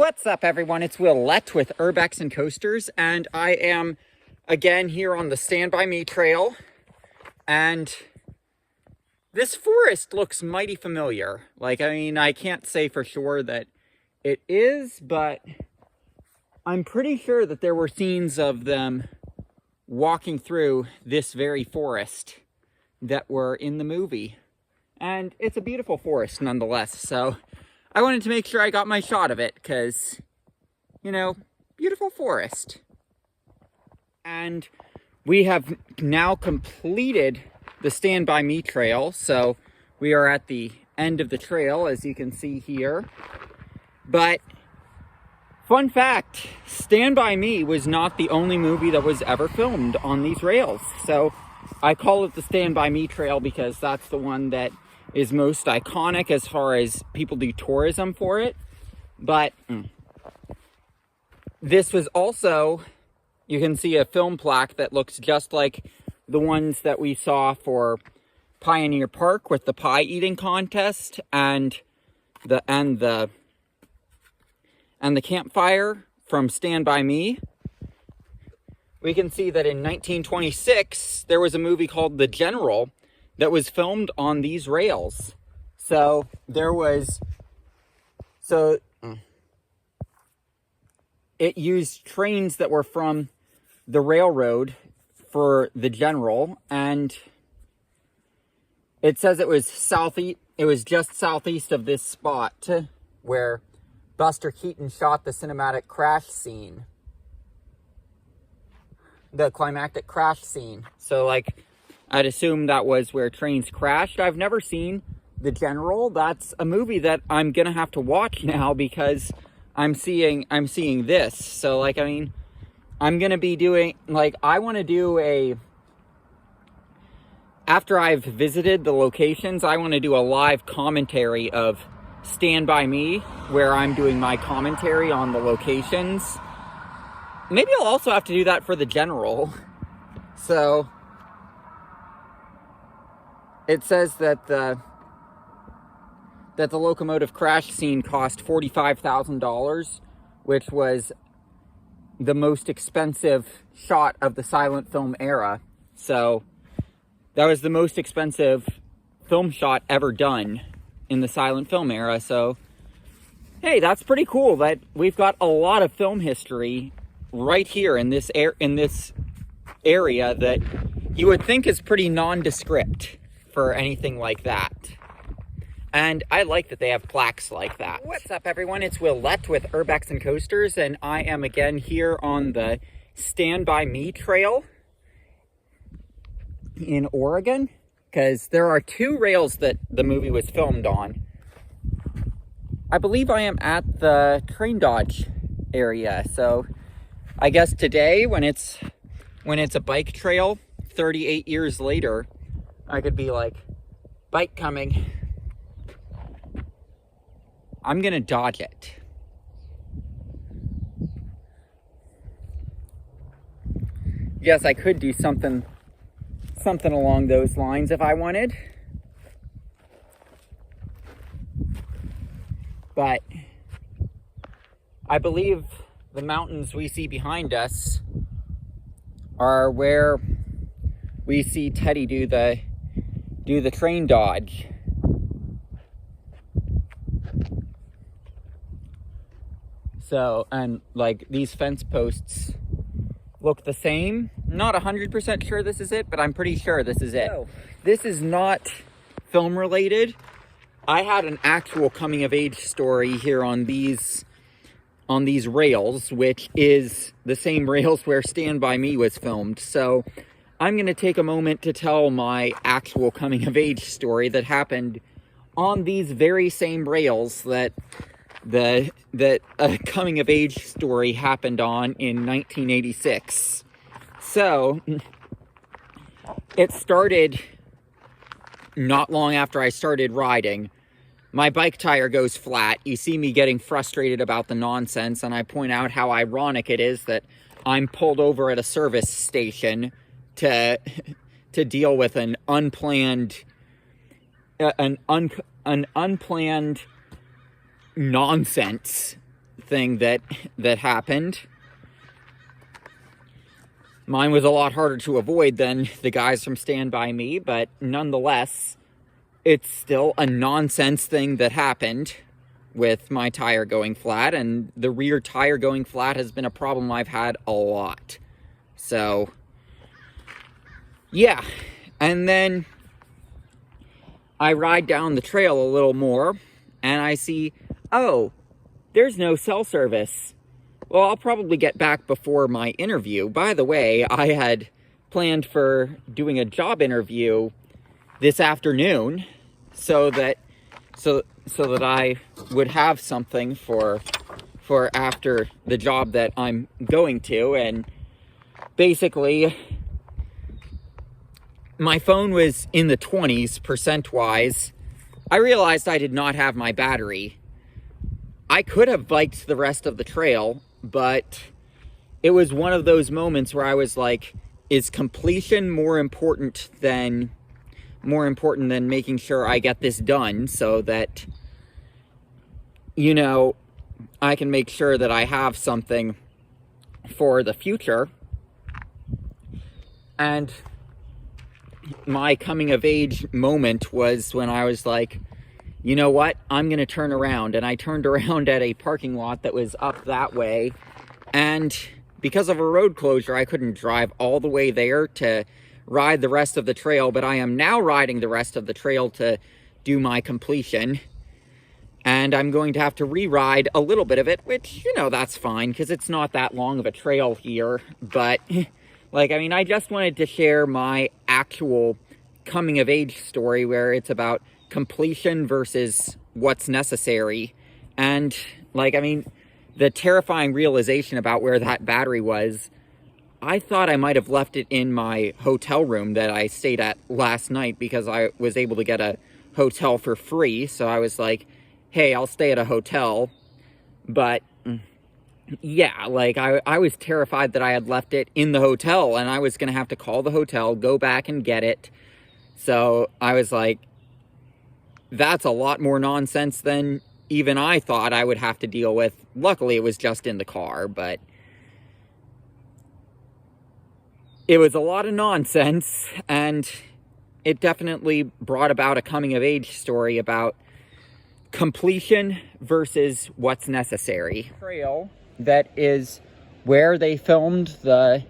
What's up, everyone? It's Willette with Urbex and Coasters, and I am again here on the Stand By Me trail, and this forest looks mighty familiar. I can't say for sure that it is, but I'm pretty sure that there were scenes of them walking through this very forest that were in the movie. And it's a beautiful forest nonetheless, so I wanted to make sure I got my shot of it, because, you know, beautiful forest. And we have now completed the Stand By Me trail, so we are at the end of the trail, as you can see here. But, fun fact, Stand By Me was not the only movie that was ever filmed on these rails. So, I call it the Stand By Me trail because that's the one that is most iconic as far as people do tourism for it. But this was also, you can see a film plaque that looks just like the ones that we saw for Pioneer Park with the pie eating contest and the campfire from Stand By Me. We can see that in 1926 there was a movie called The General that was filmed on these rails. So it used trains that were from the railroad for The General, and it says it was just southeast of this spot where Buster Keaton shot the cinematic crash scene. The climactic crash scene. So, I'd assume that was where trains crashed. I've never seen The General. That's a movie that I'm gonna have to watch now because I'm seeing this. So, I'm gonna be doing, I want to do after I've visited the locations, I want to do a live commentary of Stand By Me, where I'm doing my commentary on the locations. Maybe I'll also have to do that for The General. So, it says that the locomotive crash scene cost $45,000, which was the most expensive shot of the silent film era. So, that was the most expensive film shot ever done in the silent film era. So, hey, that's pretty cool that we've got a lot of film history right here in this area that you would think is pretty nondescript for anything like that. And I like that they have plaques like that. What's up, everyone? It's Willette with Urbex and Coasters, and I am again here on the Stand By Me trail in Oregon, because there are two rails that the movie was filmed on. I believe I am at the train dodge area, so I guess today, when it's a bike trail 38 years later, I could be like, bike coming. I'm gonna dodge it. Yes, I could do something along those lines if I wanted. But I believe the mountains we see behind us are where we see Teddy do the train dodge. So, and these fence posts look the same. Not 100% sure this is it, but I'm pretty sure this is it. So, this is not film related. I had an actual coming of age story here on these rails, which is the same rails where Stand By Me was filmed. So I'm going to take a moment to tell my actual coming of age story that happened on these very same rails that a coming of age story happened on in 1986. So it started not long after I started riding. My bike tire goes flat. You see me getting frustrated about the nonsense, and I point out how ironic it is that I'm pulled over at a service station to deal with an unplanned nonsense thing that happened. Mine was a lot harder to avoid than the guys from Stand By Me, but nonetheless, it's still a nonsense thing that happened with my tire going flat, and the rear tire going flat has been a problem I've had a lot. So, yeah. And then I ride down the trail a little more, and I see, oh, there's no cell service. Well, I'll probably get back before my interview. By the way, I had planned for doing a job interview this afternoon so that I would have something for after the job that I'm going to. And basically, my phone was in the 20s percent-wise. I realized I did not have my battery. I could have biked the rest of the trail, but it was one of those moments where I was like, is completion more important than making sure I get this done so that, you know, I can make sure that I have something for the future. And my coming of age moment was when I was like, you know what, I'm going to turn around. And I turned around at a parking lot that was up that way. And because of a road closure, I couldn't drive all the way there to ride the rest of the trail. But I am now riding the rest of the trail to do my completion. And I'm going to have to re-ride a little bit of it, which, you know, that's fine because it's not that long of a trail here. But, like, I mean, I just wanted to share my actual coming of age story where it's about completion versus what's necessary. And, like, I mean, the terrifying realization about where that battery was, I thought I might have left it in my hotel room that I stayed at last night because I was able to get a hotel for free. So I was like, hey, I'll stay at a hotel. But yeah, like I was terrified that I had left it in the hotel and I was going to have to call the hotel, go back and get it. So I was like, that's a lot more nonsense than even I thought I would have to deal with. Luckily, it was just in the car, but it was a lot of nonsense, and it definitely brought about a coming of age story about completion versus what's necessary. Trail that is where they filmed the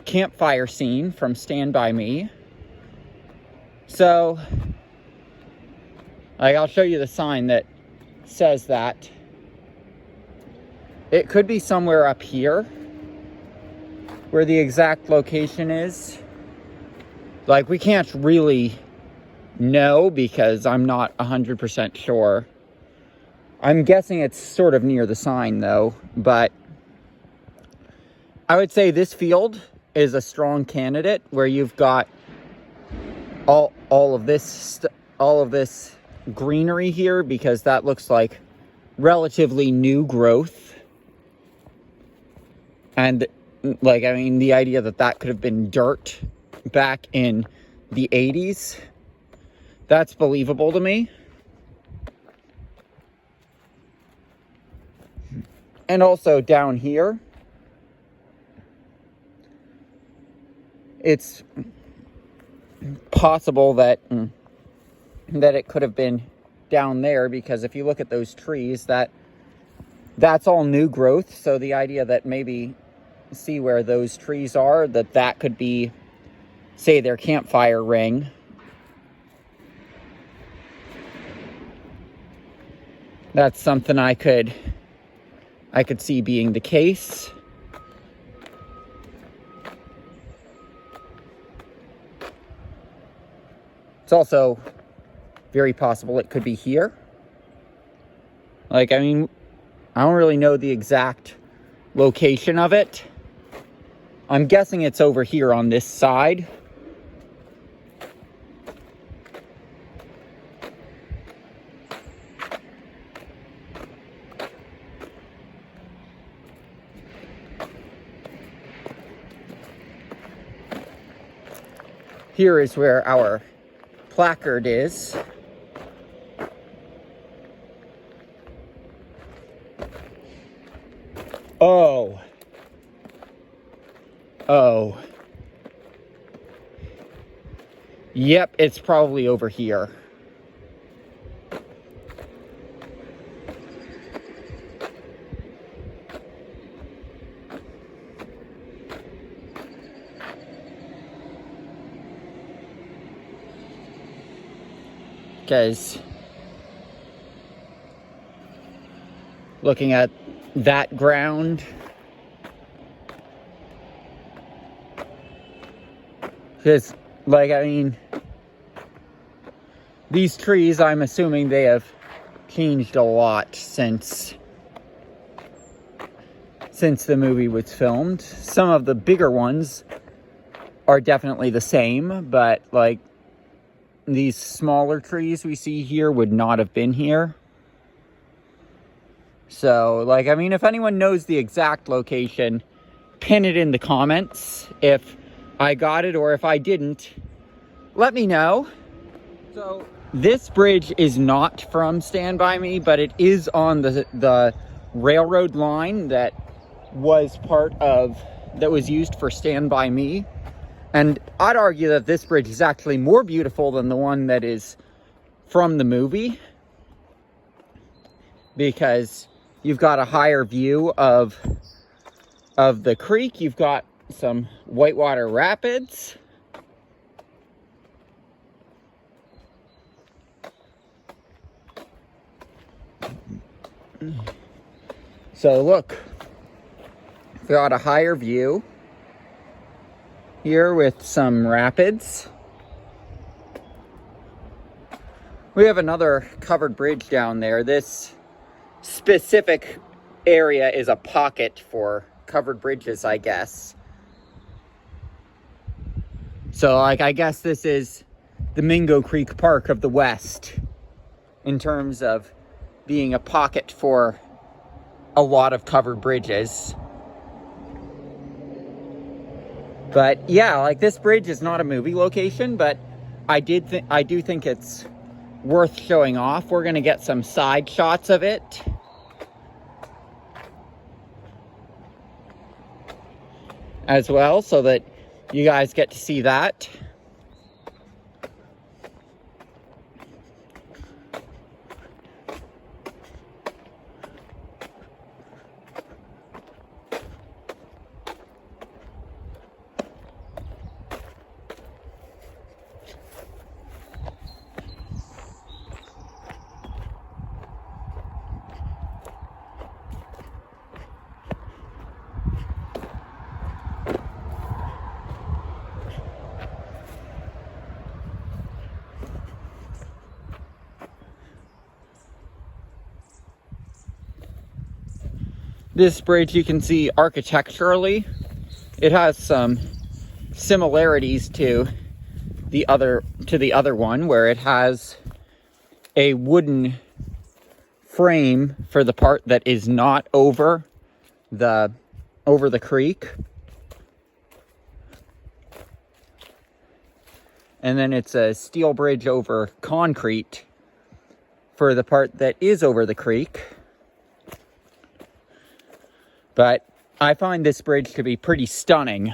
campfire scene from Stand By Me. So, like, I'll show you the sign that says that. It could be somewhere up here where the exact location is. Like, we can't really know because I'm not 100% sure. I'm guessing it's sort of near the sign though, but I would say this field is a strong candidate where you've got all of this greenery here, because that looks like relatively new growth. And like, I mean, the idea that that could have been dirt back in the 80s, that's believable to me. And also down here, it's possible that it could have been down there, because if you look at those trees, that's all new growth. So the idea that maybe, see where those trees are, that could be, say, their campfire ring. That's something I could see being the case. It's also very possible it could be here. Like, I mean, I don't really know the exact location of it. I'm guessing it's over here on this side. Here is where our placard is. Oh. Oh. Yep, it's probably over here. Because looking at that ground, because, like, I mean, these trees, I'm assuming they have changed a lot since the movie was filmed. Some of the bigger ones are definitely the same, but, like, these smaller trees we see here would not have been here. So, like, I mean, if anyone knows the exact location, pin it in the comments. If I got it or if I didn't, let me know. So, this bridge is not from Stand By Me, but it is on the railroad line that was used for Stand By Me. And I'd argue that this bridge is actually more beautiful than the one that is from the movie, because you've got a higher view of the creek. You've got some whitewater rapids. So look, we've got a higher view here with some rapids. We have another covered bridge down there. This specific area is a pocket for covered bridges, I guess. So, like, I guess this is the Mingo Creek Park of the West in terms of being a pocket for a lot of covered bridges. But yeah, like, this bridge is not a movie location, but I do think it's worth showing off. We're gonna get some side shots of it. As well, so that you guys get to see that. This bridge, you can see architecturally, it has some similarities to the other one, where it has a wooden frame for the part that is not over the creek. And then it's a steel bridge over concrete for the part that is over the creek. But I find this bridge to be pretty stunning.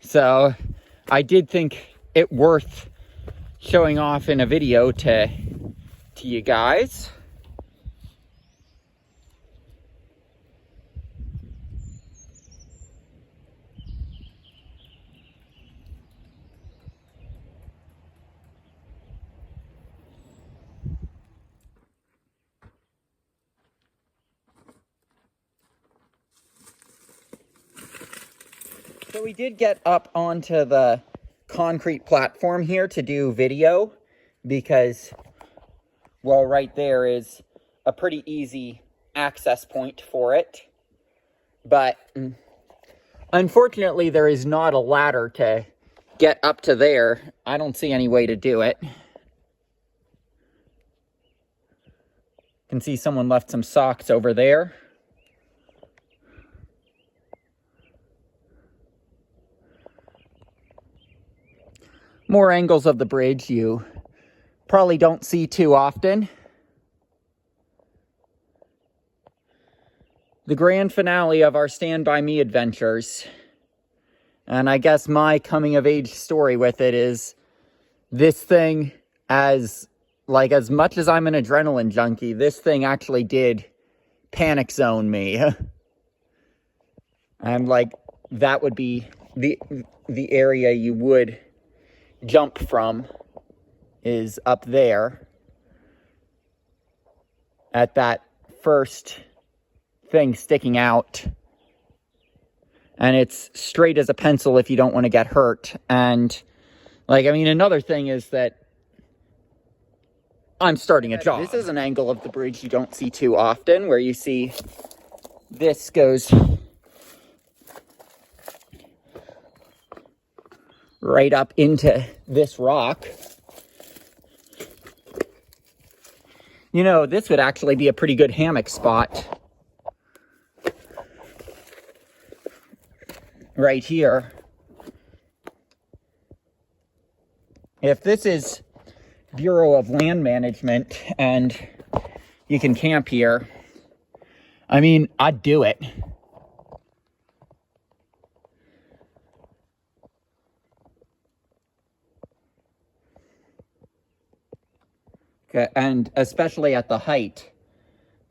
So I did think it worth showing off in a video to you guys. So we did get up onto the concrete platform here to do video because, well, right there is a pretty easy access point for it. But unfortunately, there is not a ladder to get up to there. I don't see any way to do it. You can see someone left some socks over there. More angles of the bridge you probably don't see too often. the grand finale of our Stand By Me adventures. And I guess my coming of age story with it is this thing, as much as I'm an adrenaline junkie, this thing actually did panic zone me. And like, that would be the area you would jump from, is up there at that first thing sticking out. And it's straight as a pencil if you don't want to get hurt. And like, I mean, another thing is that I'm starting a job. This is an angle of the bridge you don't see too often, where you see this goes right up into this rock. You know, this would actually be a pretty good hammock spot. Right here. If this is Bureau of Land Management and you can camp here, I mean, I'd do it. Okay, and especially at the height,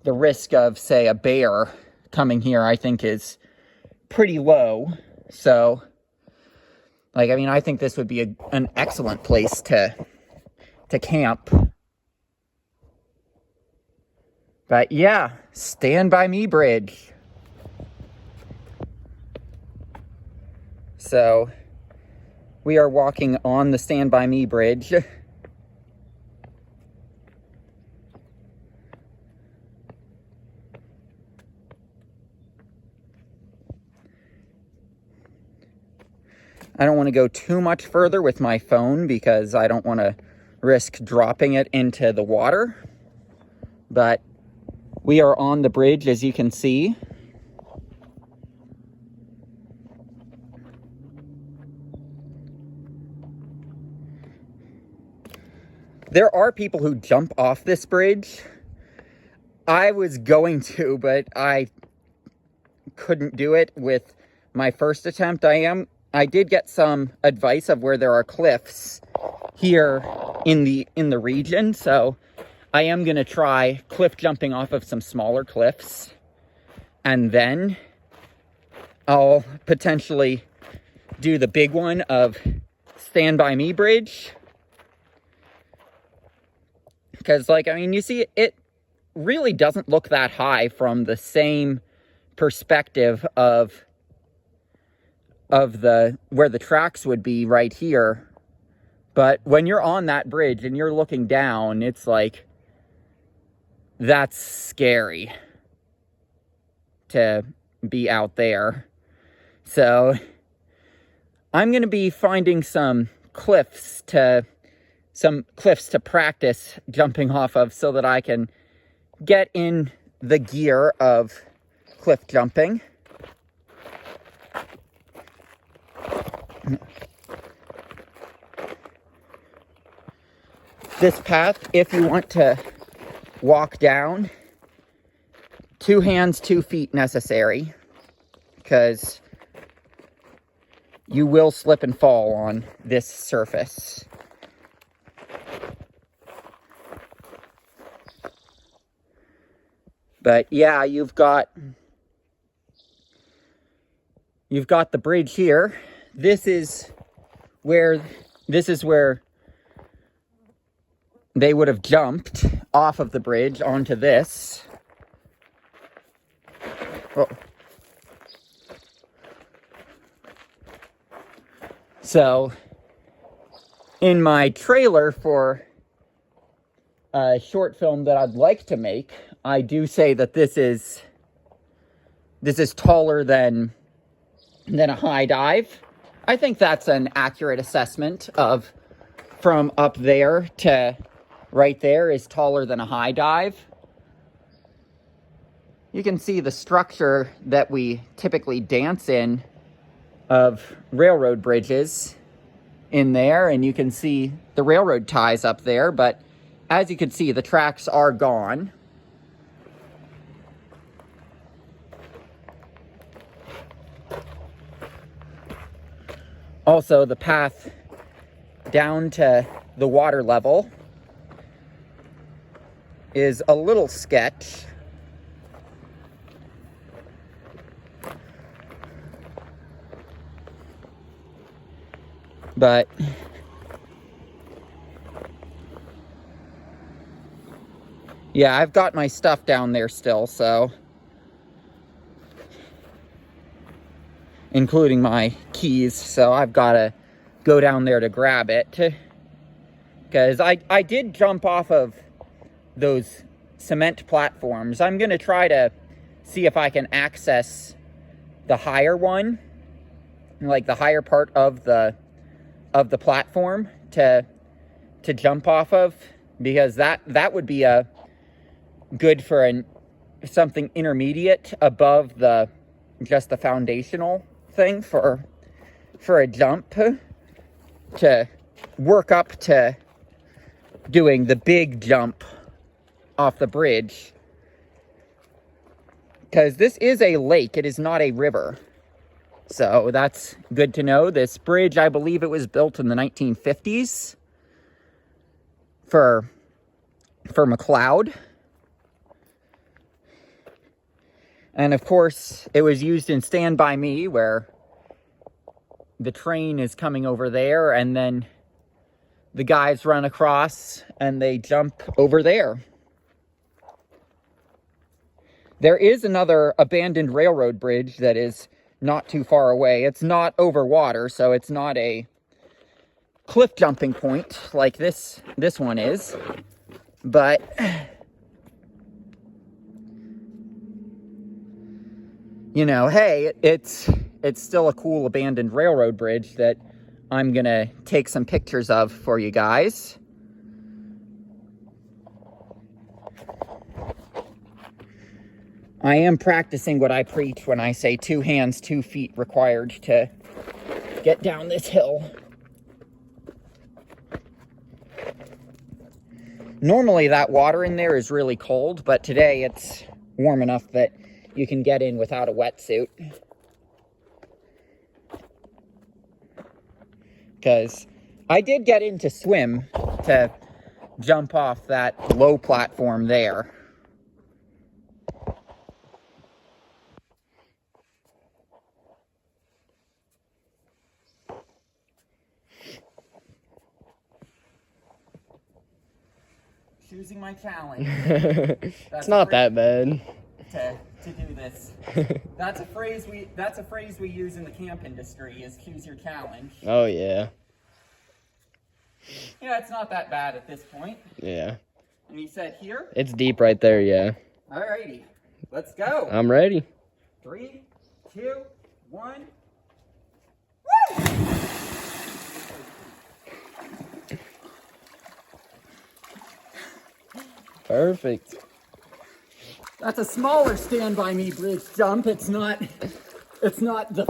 the risk of, say, a bear coming here, I think, is pretty low. So, like, I mean, I think this would be an excellent place to camp. But yeah, Stand By Me Bridge. So, we are walking on the Stand By Me Bridge. I don't want to go too much further with my phone because I don't want to risk dropping it into the water. But we are on the bridge, as you can see. There are people who jump off this bridge. I was going to, but I couldn't do it with my first attempt. I did get some advice of where there are cliffs here in the region, so I am going to try cliff jumping off of some smaller cliffs, and then I'll potentially do the big one of Stand By Me Bridge. Because, like, I mean, you see, it really doesn't look that high from the same perspective of where the tracks would be right here. But when you're on that bridge and you're looking down, it's like, that's scary to be out there. So I'm going to be finding some cliffs to practice jumping off of so that I can get in the gear of cliff jumping. This path, if you want to walk down, 2 hands, 2 feet necessary, because you will slip and fall on this surface. But yeah, you've got the bridge here. This is where they would have jumped off of the bridge onto this. Oh. So, in my trailer for a short film that I'd like to make, I do say that this is taller than a high dive. I think that's an accurate assessment of from up there to right there is taller than a high dive. You can see the structure that we typically dance in of railroad bridges in there, and you can see the railroad ties up there, but as you can see, the tracks are gone. Also, the path down to the water level is a little sketch. But yeah, I've got my stuff down there still, so including my keys, so I've got to go down there to grab it, because I did jump off of those cement platforms. I'm going to try to see if I can access the higher one, like the higher part of the platform to jump off of, because that would be a good for something intermediate above just the foundational thing for a jump, to work up to doing the big jump off the bridge, because this is a lake, it is not a river. So that's good to know. This bridge, I believe it was built in the 1950s for McLeod. And of course, it was used in Stand By Me, where the train is coming over there and then the guys run across and they jump over there. There is another abandoned railroad bridge that is not too far away. It's not over water, so it's not a cliff jumping point like this one is. But you know, hey, it's still a cool abandoned railroad bridge that I'm gonna take some pictures of for you guys. I am practicing what I preach when I say 2 hands, 2 feet required to get down this hill. Normally that water in there is really cold, but today it's warm enough that you can get in without a wetsuit. Because I did get in to swim to jump off that low platform there. Choosing my challenge. It's not that bad. To do this. That's a phrase we use in the camp industry, is choose your challenge. Oh yeah. Yeah, it's not that bad at this point. Yeah. And you said here? It's deep right there, yeah. Alrighty. Let's go. I'm ready. 3, 2, 1. Woo! Perfect. That's a smaller Stand By Me bridge jump. It's not the